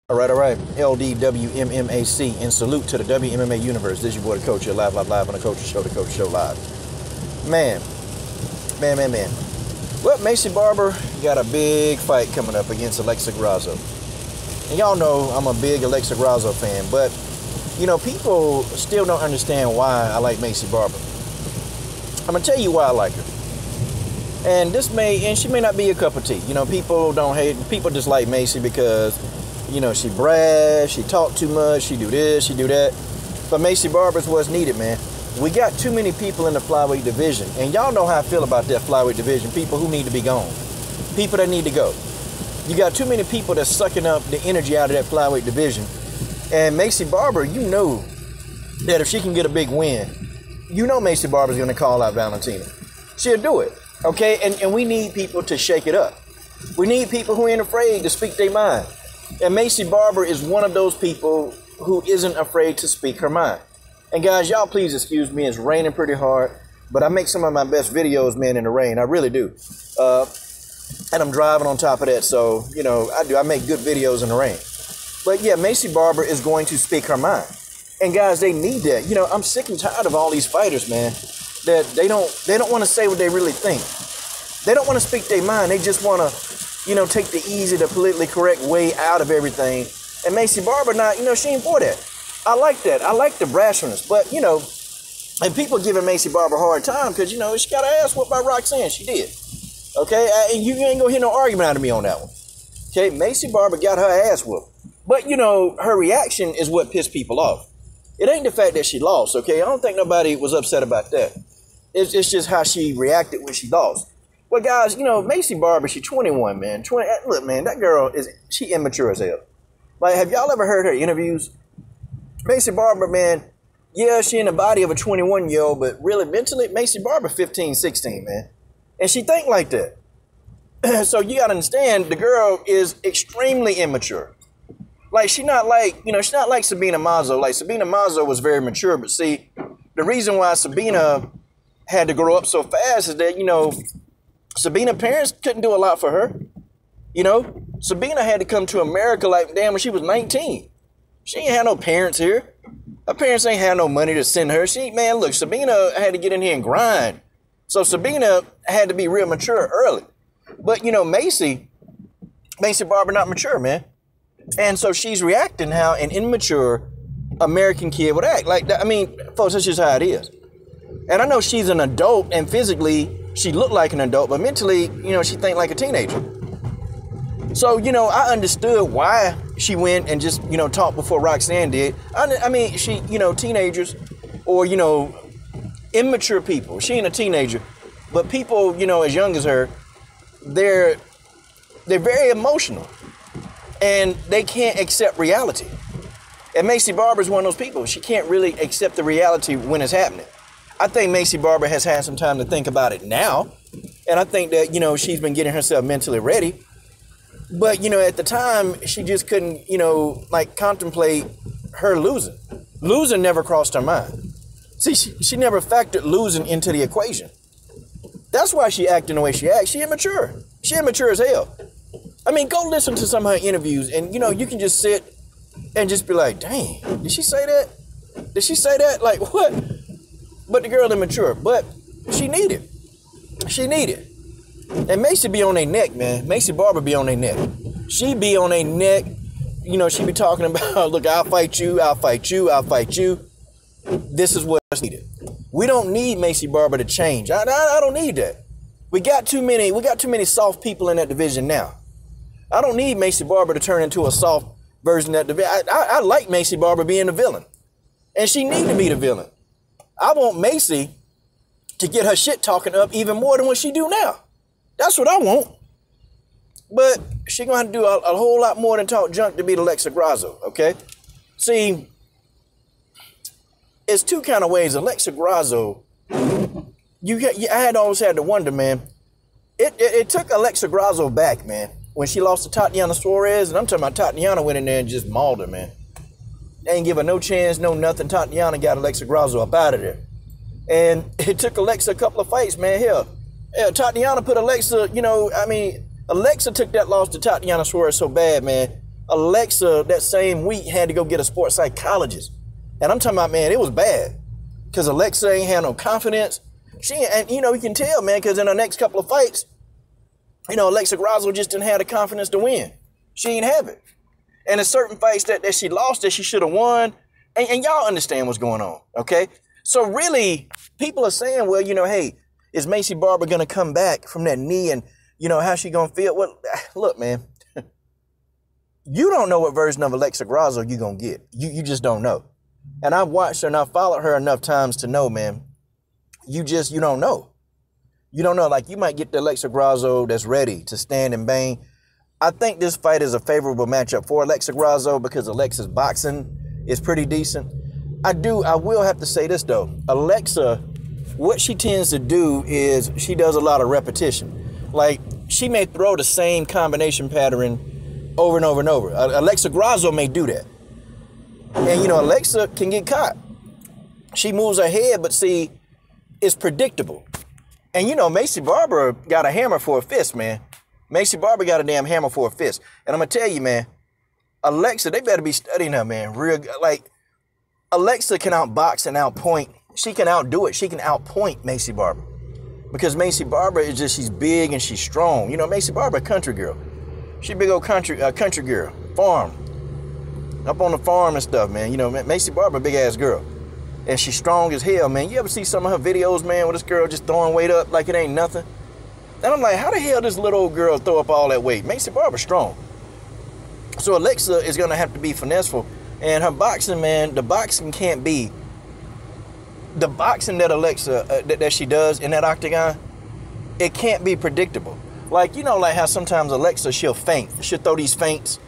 All right. LDWMMAC, and salute to the WMMA universe. This is your boy, the Coach, here, live on the Coach Show, the Coach Show live. Man. Well, Maycee Barber got a big fight coming up against Alexa Grasso. And y'all know I'm a big Alexa Grasso fan, but, you know, people still don't understand why I like Maycee Barber. I'm going to tell you why I like her. And she may not be a cup of tea. You know, people just like Maycee because, you know, she brags, she talk too much, she do this, she do that. But Maycee Barber's what's needed, man. We got too many people in the flyweight division. And y'all know how I feel about that flyweight division. People who need to be gone. People that need to go. You got too many people that's sucking up the energy out of that flyweight division. And Maycee Barber, you know that if she can get a big win, you know Maycee Barber's going to call out Valentina. She'll do it, okay? And we need people to shake it up. We need people who ain't afraid to speak their mind. And Maycee Barber is one of those people who isn't afraid to speak her mind. And guys, y'all please excuse me. It's raining pretty hard, but I make some of my best videos, man, in the rain. I really do. And I'm driving on top of that, so, you know, I make good videos in the rain. But yeah, Maycee Barber is going to speak her mind. And guys, they need that. You know, I'm sick and tired of all these fighters, man, that they don't want to say what they really think. They don't want to speak their mind. They just want to, you know, take the easy, the politically correct way out of everything. And Maycee Barber, not, you know, she ain't for that. I like that. I like the brashness. But, you know, and people giving Maycee Barber a hard time because, you know, she got her ass whooped by Roxanne. She did. Okay? And you ain't going to hear no argument out of me on that one. Okay? Maycee Barber got her ass whooped. But, you know, her reaction is what pissed people off. It ain't the fact that she lost, okay? I don't think nobody was upset about that. It's just how she reacted when she lost. Well, guys, you know, Maycee Barber, she's 21, man. Look, man, that girl, she immature as hell. Like, have y'all ever heard her interviews? Maycee Barber, man, yeah, she in the body of a 21-year-old, but really mentally, Maycee Barber 15, 16, man. And she think like that. So you got to understand, the girl is extremely immature. Like, she's not like Sabina Mazo. Like, Sabina Mazo was very mature, but see, the reason why Sabina had to grow up so fast is that, you know, Sabina's parents couldn't do a lot for her. You know, Sabina had to come to America, like, damn, when she was 19. She ain't had no parents here. Her parents ain't had no money to send her. Man, look, Sabina had to get in here and grind. So Sabina had to be real mature early. But, you know, Maycee Barber not mature, man. And so she's reacting how an immature American kid would act. Like, I mean, folks, that's just how it is. And I know she's an adult, and physically she looked like an adult, but mentally, you know, she think like a teenager. So, you know, I understood why she went and just, you know, talked before Roxanne did. I mean, she, you know, teenagers or, you know, immature people. She ain't a teenager. But people, you know, as young as her, they're very emotional. And they can't accept reality. And Maycee Barber is one of those people. She can't really accept the reality when it's happening. I think Maycee Barber has had some time to think about it now. And I think that, you know, she's been getting herself mentally ready. But, you know, at the time, she just couldn't, you know, like, contemplate her losing. Losing never crossed her mind. See, she never factored losing into the equation. That's why she acting the way she acts. She immature. She immature as hell. I mean, go listen to some of her interviews, and, you know, you can just sit and just be like, dang, did she say that? Did she say that? Like, what? But the girl immature. But she needed. She needed. And Maycee be on their neck, man. Maycee Barber be on their neck. She be on their neck. You know, she be talking about, look, I'll fight you, I'll fight you, I'll fight you. This is what's needed. We don't need Maycee Barber to change. I don't need that. We got too many soft people in that division now. I don't need Maycee Barber to turn into a soft version of that division. I like Maycee Barber being the villain. And she need to be the villain. I want Maycee to get her shit talking up even more than what she do now. That's what I want. But she gonna have to do a whole lot more than talk junk to beat Alexa Grasso, okay? See, it's two kind of ways. Alexa Grasso, I had always had to wonder, man. It took Alexa Grasso back, man, when she lost to Tatiana Suarez, and I'm talking about Tatiana went in there and just mauled her, man. They ain't give her no chance, no nothing. Tatiana got Alexa Grasso up out of there. And it took Alexa a couple of fights, man. Hell, Tatiana put Alexa, you know, I mean, Alexa took that loss to Tatiana Suarez so bad, man. Alexa, that same week, had to go get a sports psychologist. And I'm talking about, man, it was bad. Because Alexa ain't had no confidence. And, you know, you can tell, man, because in her next couple of fights, you know, Alexa Grasso just didn't have the confidence to win. She ain't have it. And there's certain fights that she lost that she should have won. And y'all understand what's going on, okay? So really, people are saying, well, you know, hey, is Maycee Barber going to come back from that knee and, you know, how's she going to feel? Well, look, man, you don't know what version of Alexa Grasso you're going to get. You just don't know. And I've watched her and I've followed her enough times to know, man, you don't know. You don't know. Like, you might get the Alexa Grasso that's ready to stand and bang. I think this fight is a favorable matchup for Alexa Grasso because Alexa's boxing is pretty decent. I will have to say this, though. Alexa, what she tends to do is she does a lot of repetition. Like, she may throw the same combination pattern over and over and over. Alexa Grasso may do that. And, you know, Alexa can get caught. She moves her head, but see, it's predictable. And, you know, Maycee Barber got a hammer for a fist, man. Maycee Barber got a damn hammer for a fist. And I'm going to tell you, man, Alexa, they better be studying her, man. Real, like, Alexa can outbox and outpoint. She can outdo it. She can outpoint Maycee Barber. Because Maycee Barber is just, she's big and she's strong. You know, Maycee Barber, a country girl. She big old country girl. Farm. Up on the farm and stuff, man. You know, Maycee Barber, big ass girl. And she's strong as hell, man. You ever see some of her videos, man, with this girl just throwing weight up like it ain't nothing? And I'm like, how the hell this little old girl throw up all that weight? Maycee Barber's strong. So Alexa is going to have to be finesseful. And her boxing, man, the boxing can't be. The boxing that Alexa, that she does in that octagon, it can't be predictable. Like, you know, like how sometimes Alexa, she'll feint. She'll throw these feints.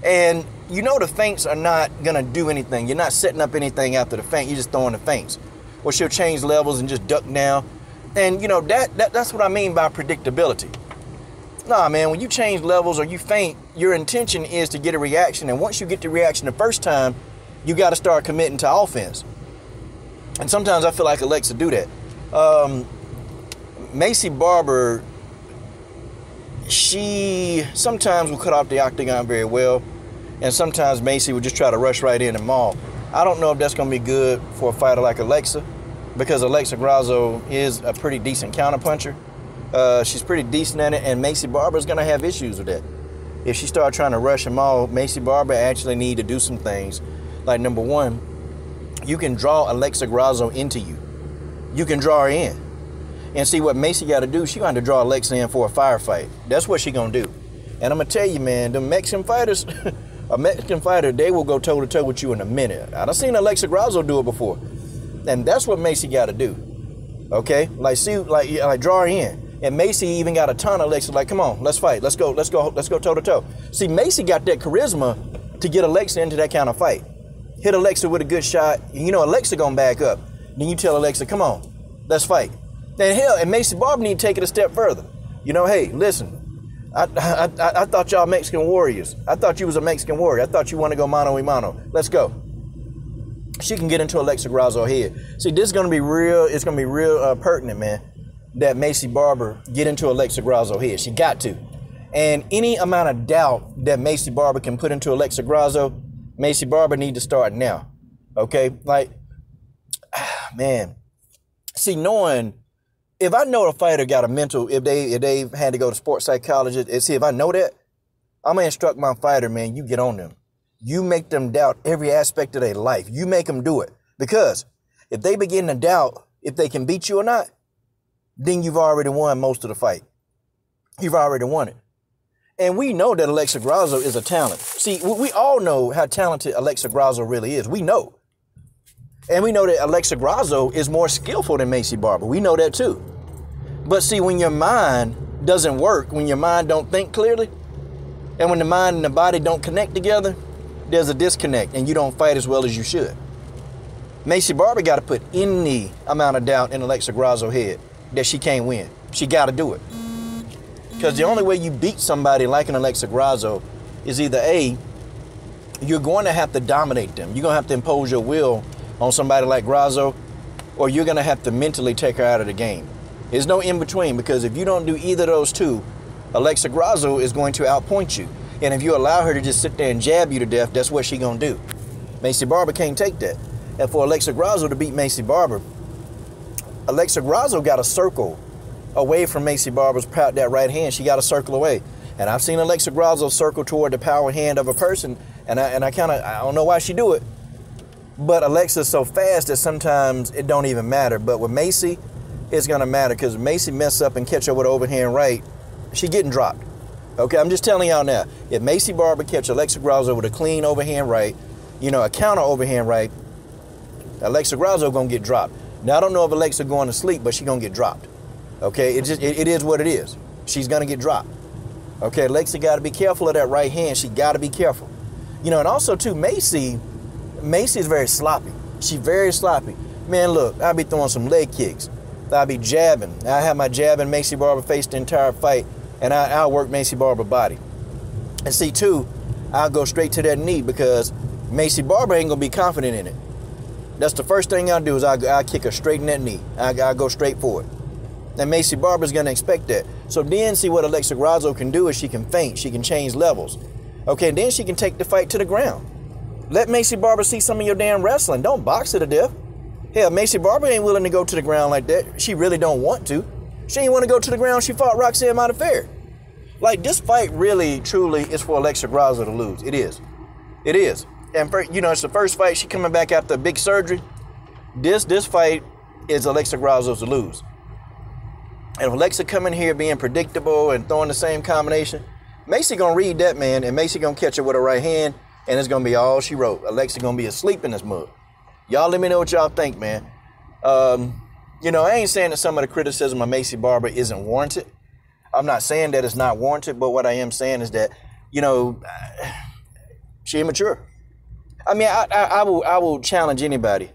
And you know the feints are not going to do anything. You're not setting up anything after the feint. You're just throwing the feints. Or she'll change levels and just duck down. And, you know, that's what I mean by predictability. Nah, man, when you change levels or you feint, your intention is to get a reaction. And once you get the reaction the first time, you got to start committing to offense. And sometimes I feel like Alexa do that. Maycee Barber, she sometimes will cut off the octagon very well. And sometimes Maycee will just try to rush right in and maul. I don't know if that's going to be good for a fighter like Alexa, because Alexa Grasso is a pretty decent counterpuncher. She's pretty decent at it, and Maycee Barber's going to have issues with that. If she starts trying to rush and maul, Maycee Barber actually need to do some things. Like, number one, you can draw Alexa Grasso into you. You can draw her in. And see what Maycee got to do, she going to draw Alexa in for a firefight. That's what she going to do. And I'm going to tell you, man, the Mexican fighters, a Mexican fighter, they will go toe-to-toe with you in a minute. I've seen Alexa Grasso do it before. And that's what Maycee got to do. Okay? Like, see, like draw her in. And Maycee even got a ton of Alexa, like, come on, let's fight. Let's go toe-to-toe. See, Maycee got that charisma to get Alexa into that kind of fight. Hit Alexa with a good shot. You know Alexa gonna back up. Then you tell Alexa, come on, let's fight. And hell, and Maycee Barber need to take it a step further. You know, hey, listen, I thought y'all Mexican warriors. I thought you was a Mexican warrior. I thought you want to go mano a mano. Let's go. She can get into Alexa Grasso head. See, this is gonna be real. It's gonna be real pertinent, man, that Maycee Barber get into Alexa Grasso head. She got to. And any amount of doubt that Maycee Barber can put into Alexa Grasso, Maycee Barber need to start now. Okay? Like, man. See, knowing, if I know a fighter got a mental, if they had to go to sports psychologist, and see, if I know that, I'm going to instruct my fighter, man, you get on them. You make them doubt every aspect of their life. You make them do it. Because if they begin to doubt if they can beat you or not, then you've already won most of the fight. You've already won it. And we know that Alexa Grasso is a talent. See, we all know how talented Alexa Grasso really is. We know. And we know that Alexa Grasso is more skillful than Maycee Barber. We know that too. But see, when your mind doesn't work, when your mind don't think clearly, and when the mind and the body don't connect together, there's a disconnect and you don't fight as well as you should. Maycee Barber got to put any amount of doubt in Alexa Grasso's head that she can't win. She got to do it. Because the only way you beat somebody like an Alexa Grasso is either A, you're going to have to dominate them. You're going to have to impose your will on somebody like Grasso, or you're going to have to mentally take her out of the game. There's no in between, because if you don't do either of those two, Alexa Grasso is going to outpoint you. And if you allow her to just sit there and jab you to death, that's what she gonna do. Maycee Barber can't take that. And for Alexa Grasso to beat Maycee Barber, Alexa Grasso got to circle away from Maycee Barber's that right hand. She got to circle away. And I've seen Alexa Grasso circle toward the power hand of a person, and I don't know why she do it. But Alexa's so fast that sometimes it don't even matter. But with Maycee, it's gonna matter, because Maycee mess up and catch her with an overhand right, she getting dropped. Okay, I'm just telling y'all now, if Maycee Barber catch Alexa Grasso with a clean overhand right, a counter overhand right, Alexa Grasso gonna get dropped. Now I don't know if Alexa going to sleep, but she gonna get dropped. Okay, it is what it is. She's gonna get dropped. Okay, Alexa got to be careful of that right hand. She got to be careful. And also too, Maycee is very sloppy. She very sloppy. Man, look, I'll be throwing some leg kicks. I'll be jabbing. I have my jabbing Maycee Barber face the entire fight, and I'll work Maycee Barber body. And see too, I'll go straight to that knee, because Maycee Barber ain't gonna be confident in it. That's the first thing I'll do, is I'll kick her straight in that knee. I'll go straight for it. And Maycee Barber's gonna expect that. So then see what Alexa Grasso can do is she can feint, she can change levels. Okay, then she can take the fight to the ground. Let Maycee Barber see some of your damn wrestling. Don't box her to death. Hell, Maycee Barber ain't willing to go to the ground like that. She really don't want to. She ain't want to go to the ground. She fought Roxanne Modafferi. Like, this fight really, truly is for Alexa Grasso to lose. It is. It is. And it's the first fight. She coming back after a big surgery. This fight is Alexa Grasso's to lose. And if Alexa come in here being predictable and throwing the same combination, Maycee gonna read that, man, and Maycee gonna catch her with her right hand, and it's gonna be all she wrote. Alexa gonna be asleep in this mug. Y'all let me know what y'all think, man. I ain't saying that some of the criticism of Maycee Barber isn't warranted. I'm not saying that it's not warranted, but what I am saying is that, she immature. I mean, I will challenge anybody.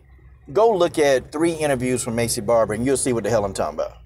Go look at 3 interviews from Maycee Barber, and you'll see what the hell I'm talking about.